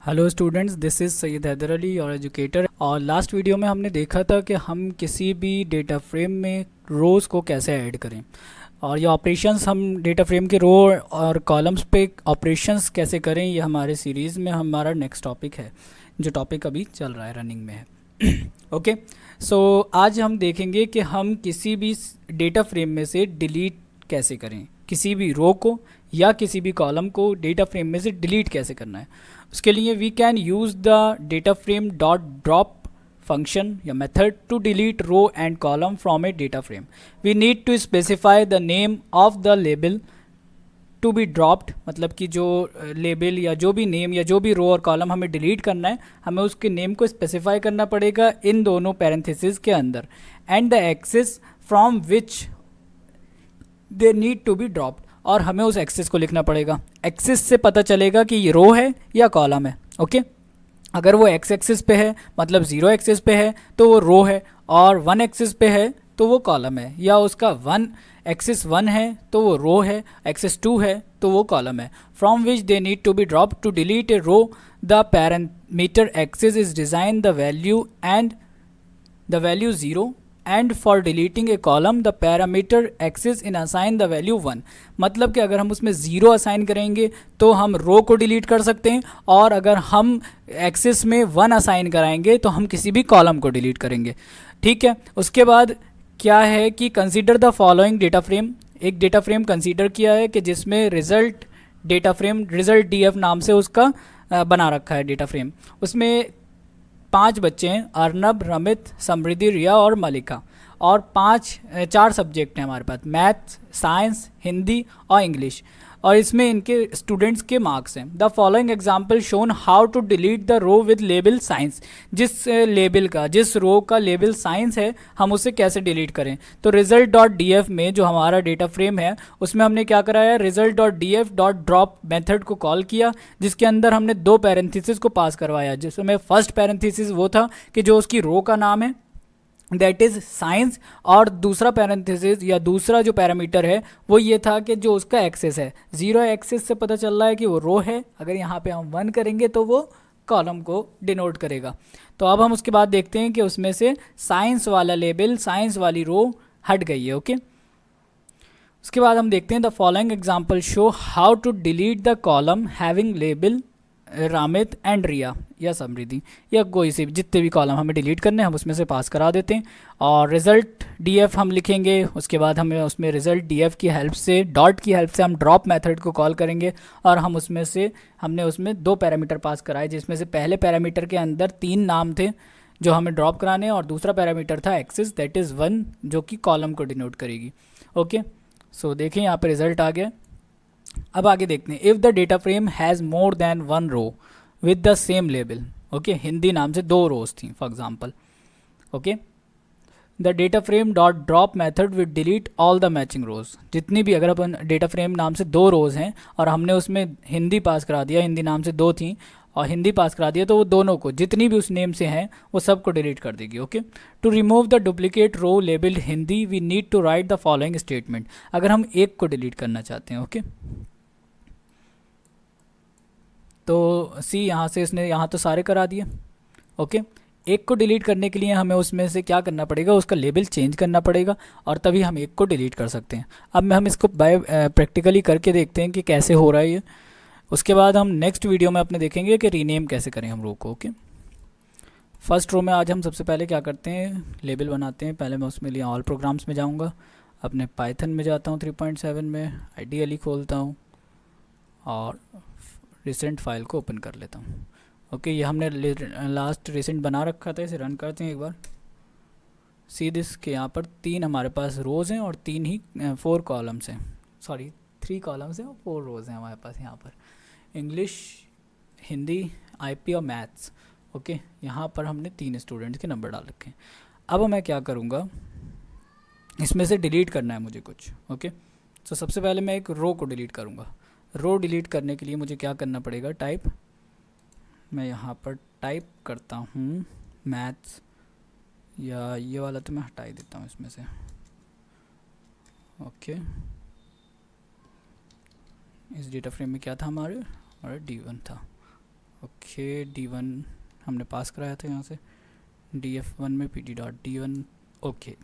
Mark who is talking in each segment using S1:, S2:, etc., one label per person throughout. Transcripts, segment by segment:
S1: Hello students, this is Syed Haider Ali और educator. और last video में हमने देखा था कि हम किसी भी डेटा फ्रेम में रोज़ को कैसे ऐड करें, और ये ऑपरेशंस हम डेटा फ्रेम के रो और कॉलम्स पे ऑपरेशंस कैसे करें, ये हमारे सीरीज़ में हमारा नेक्स्ट टॉपिक है, जो टॉपिक अभी चल रहा है, रनिंग में है। ओके, सो आज हम देखेंगे कि हम किसी भी डेटा फ्रेम में से डिलीट कैसे करें, किसी भी रो को या किसी भी कॉलम को डेटा फ्रेम में से डिलीट कैसे करना है। उसके लिए we can use the data frame dot drop function या method to delete row and column from a data frame. We need to specify the name of the label to be dropped, मतलब कि जो label या जो भी name या जो भी रो और कॉलम हमें डिलीट करना है, हमें उसके नेम को स्पेसिफाई करना पड़ेगा इन दोनों पैरेंथेसिस के अंदर, and the axis from which they need to be dropped, और हमें उस एक्सिस को लिखना पड़ेगा। एक्सिस से पता चलेगा कि ये रो है या कॉलम है। ओके, अगर वो एक्स एक्सिस पे है मतलब 0 एक्सिस पे है तो वो रो है, और 1 एक्सिस पे है तो वो कॉलम है, या उसका 1 एक्सिस 1 है तो वो रो है, एक्सिस 2 है तो वो कॉलम है। From which they need to be drop to delete a row the parameter axis is design the value and the value 0, and for deleting a column the parameter axis in assign the value 1। मतलब कि अगर हम उसमें 0 assign करेंगे तो हम रो को delete कर सकते हैं, और अगर हम एक्सिस में 1 असाइन कराएंगे तो हम किसी भी कॉलम को डिलीट करेंगे। ठीक है, उसके बाद क्या है कि consider the following data frame. एक डेटा फ्रेम कंसीडर किया है कि जिसमें result data frame, result DF नाम से उसका बना रखा है डेटा फ्रेम। उसमें 5 बच्चे हैं, अर्नब, रमित, समृद्धि, रिया और मलिका, और 4 सब्जेक्ट हैं हमारे पास, मैथ, साइंस, हिंदी और इंग्लिश, और इसमें इनके स्टूडेंट्स के मार्क्स हैं। The following example shown how to delete the row with label science. जिस रो का लेबल साइंस है हम उसे कैसे डिलीट करें। तो रिजल्ट डॉट DF में जो हमारा डेटा फ्रेम है उसमें हमने क्या कराया, result dot DF dot drop method को कॉल किया, जिसके अंदर हमने 2 पैरेंथेसिस को पास करवाया, जिसमें फर्स्ट पैरेंथेसिस वो था कि जो उसकी रो का नाम है दैट इज साइंस, और दूसरा पैरेंथेसिस या दूसरा जो पैरामीटर है वो ये था कि जो उसका एक्सेस है। 0 एक्सेस से पता चल रहा है कि वो रो है, अगर यहाँ पे हम 1 करेंगे तो वो कॉलम को डिनोट करेगा। तो अब हम उसके बाद देखते हैं कि उसमें से साइंस वाला लेबल, साइंस वाली रो हट गई है। ओके, उसके बाद हम देखते हैं the following example show how to delete the column having label Ramit and Riya या समृद्धि, या कोई से जितने भी कॉलम हमें डिलीट करने हैं हम उसमें से पास करा देते हैं। और रिजल्ट DF हम लिखेंगे, उसके बाद हमें उसमें रिजल्ट DF की हेल्प से, डॉट की हेल्प से हम ड्रॉप मेथड को कॉल करेंगे, और हम उसमें से हमने उसमें 2 पैरामीटर पास कराए, जिसमें से पहले पैरामीटर के अंदर 3 नाम थे जो हमें ड्रॉप कराने, और दूसरा पैरामीटर था एक्सिस दैट इज़ 1 जो कि कॉलम को डिनोट करेगी। ओके, सो देखें यहाँ पर रिजल्ट आ गया। अब आगे देखते हैं, if the data frame has more than 1 row with the same label. Okay, Hindi नाम से 2 रोज थी for example. Okay, the data frame dot drop method with delete all the matching rows. जितनी भी, अगर अपन डेटा फ्रेम नाम से 2 रोज हैं और हमने उसमें हिंदी पास करा दिया, हिंदी नाम से 2 थी और हिंदी पास करा दिया, तो वो दोनों को, जितनी भी उस नेम से हैं वो सबको डिलीट कर देगी। Okay, to remove the duplicate row labeled Hindi we need to write the following statement. अगर हम एक को डिलीट करना चाहते हैं, ओके, तो सी यहाँ से इसने यहाँ तो सारे करा दिए। ओके, एक को डिलीट करने के लिए हमें उसमें से क्या करना पड़ेगा, उसका लेबल चेंज करना पड़ेगा, और तभी हम एक को डिलीट कर सकते हैं। अब हम इसको बाय प्रैक्टिकली करके देखते हैं कि कैसे हो रहा है ये। उसके बाद हम नेक्स्ट वीडियो में अपने देखेंगे कि रीनेम कैसे करें हम रो को। ओके, फर्स्ट रो में आज हम सबसे पहले क्या करते हैं, लेबल बनाते हैं। पहले मैं उसमें लिए ऑल प्रोग्राम्स में जाऊँगा, अपने पाइथन में जाता हूँ 3.7 में, आइडियली खोलता हूँ और रिसेंट फाइल को ओपन कर लेता हूँ। ओके, ये हमने लास्ट रिसेंट बना रखा था, इसे रन करते हैं एक बार। सी दिस के यहाँ पर 3 हमारे पास रोज़ हैं और 3 ही 4 कॉलम्स हैं, सॉरी 3 कॉलम्स हैं और 4 रोज़ हैं हमारे पास यहाँ पर, इंग्लिश, हिंदी, IP और मैथ्स। ओके, यहाँ पर हमने 3 स्टूडेंट्स के नंबर डाल रखे हैं। अब मैं क्या करूँगा, इसमें से डिलीट करना है मुझे कुछ। ओके, तो सबसे पहले मैं एक रो को डिलीट करूँगा। रो डिलीट करने के लिए मुझे क्या करना पड़ेगा, टाइप, मैं यहाँ पर टाइप करता हूँ मैथ्स, या ये वाला तो मैं हटा ही देता हूँ इसमें से। ओके, इस डेटा फ्रेम में क्या था, हमारे D1 था। ओके, D1 हमने पास कराया था यहाँ से, df1 में pd.d1। ओके,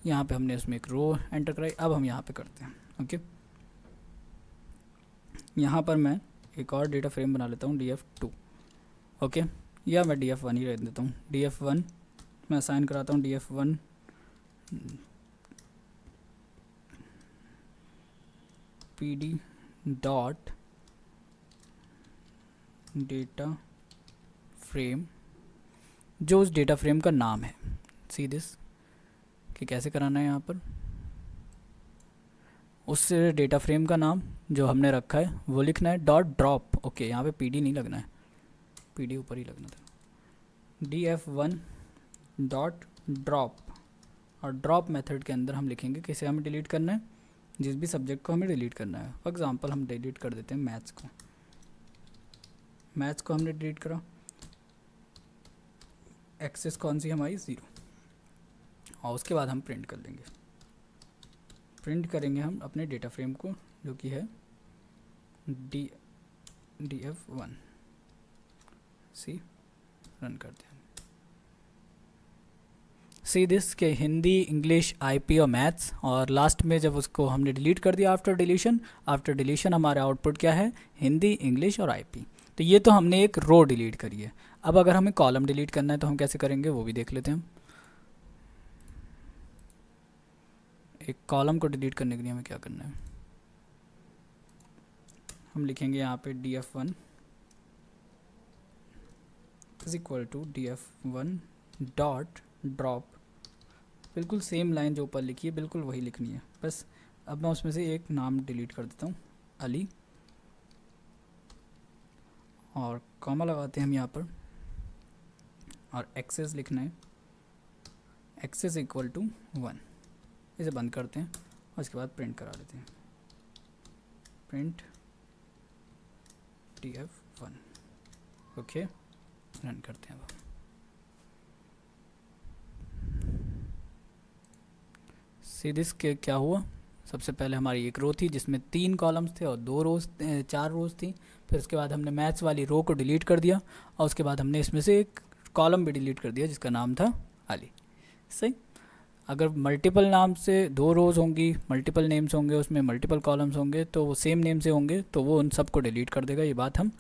S1: यहाँ पे हमने उसमें एक रो एंटर कराई। अब हम यहाँ पे करते हैं। ओके, यहाँ पर मैं एक और डेटा फ्रेम बना लेता हूँ df2। ओके, या मैं df1 ही रख देता हूँ। df1 मैं असाइन कराता हूँ df1 pd dot data frame, जो उस डेटा फ्रेम का नाम है। सी दिस कि कैसे कराना है, यहाँ पर उस डेटा फ्रेम का नाम जो हमने रखा है वो लिखना है, डॉट ड्रॉप। ओके, यहाँ पे pd नहीं लगना है, pd ऊपर ही लगना था। df1 डॉट ड्रॉप, और ड्रॉप मेथड के अंदर हम लिखेंगे किसे हमें डिलीट करना है, जिस भी सब्जेक्ट को हमें डिलीट करना है। फॉर एग्जांपल हम डिलीट कर देते हैं मैथ्स को। मैथ्स को हमने डिलीट करा, एक्सेस कौन सी हमारी 0, और उसके बाद हम प्रिंट कर देंगे। प्रिंट करेंगे हम अपने डेटा फ्रेम को जो कि है df1। सी रन करते हैं। सी दिस के हिंदी, इंग्लिश, आईपी और मैथ्स, और लास्ट में जब उसको हमने डिलीट कर दिया आफ्टर डिलीशन हमारा आउटपुट क्या है, हिंदी, इंग्लिश और आईपी। तो ये तो हमने एक रो डिलीट करी है। अब अगर हमें कॉलम डिलीट करना है तो हम कैसे करेंगे वो भी देख लेते हैं हम। एक कॉलम को डिलीट करने के लिए हमें क्या करना है, हम लिखेंगे यहाँ पे df1 is equal to df1 dot drop. बिल्कुल सेम लाइन जो ऊपर लिखी है बिल्कुल वही लिखनी है, बस अब मैं उसमें से एक नाम डिलीट कर देता हूँ, अली, और कॉमा लगाते हैं हम यहाँ पर, और एक्सेस लिखना है, एक्सेस इक्वल टू 1। इसे बंद करते हैं और उसके बाद प्रिंट करा लेते हैं, प्रिंट df1। ओके, रन करते हैं। अब सीधे के क्या हुआ, सबसे पहले हमारी एक रो थी जिसमें 3 कॉलम्स थे और 4 रोज थी। फिर उसके बाद हमने मैथ्स वाली रो को डिलीट कर दिया, और उसके बाद हमने इसमें से एक कॉलम भी डिलीट कर दिया जिसका नाम था अली। सही, अगर मल्टीपल नाम से 2 रोज़ होंगी, मल्टीपल नेम्स होंगे, उसमें मल्टीपल कॉलम्स होंगे, तो वो सेम नेम से होंगे तो वो उन सबको डिलीट कर देगा। ये बात हम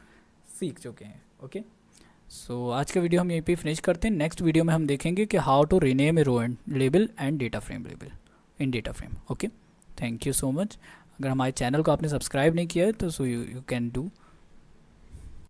S1: सीख चुके हैं। ओके, सो आज का वीडियो हम यहीं पे फिनिश करते हैं। नेक्स्ट वीडियो में हम देखेंगे कि how to rename a row and label and data frame label in data frame. Okay, thank you so much. अगर हमारे चैनल को आपने सब्सक्राइब नहीं किया है तो सो यू कैन डू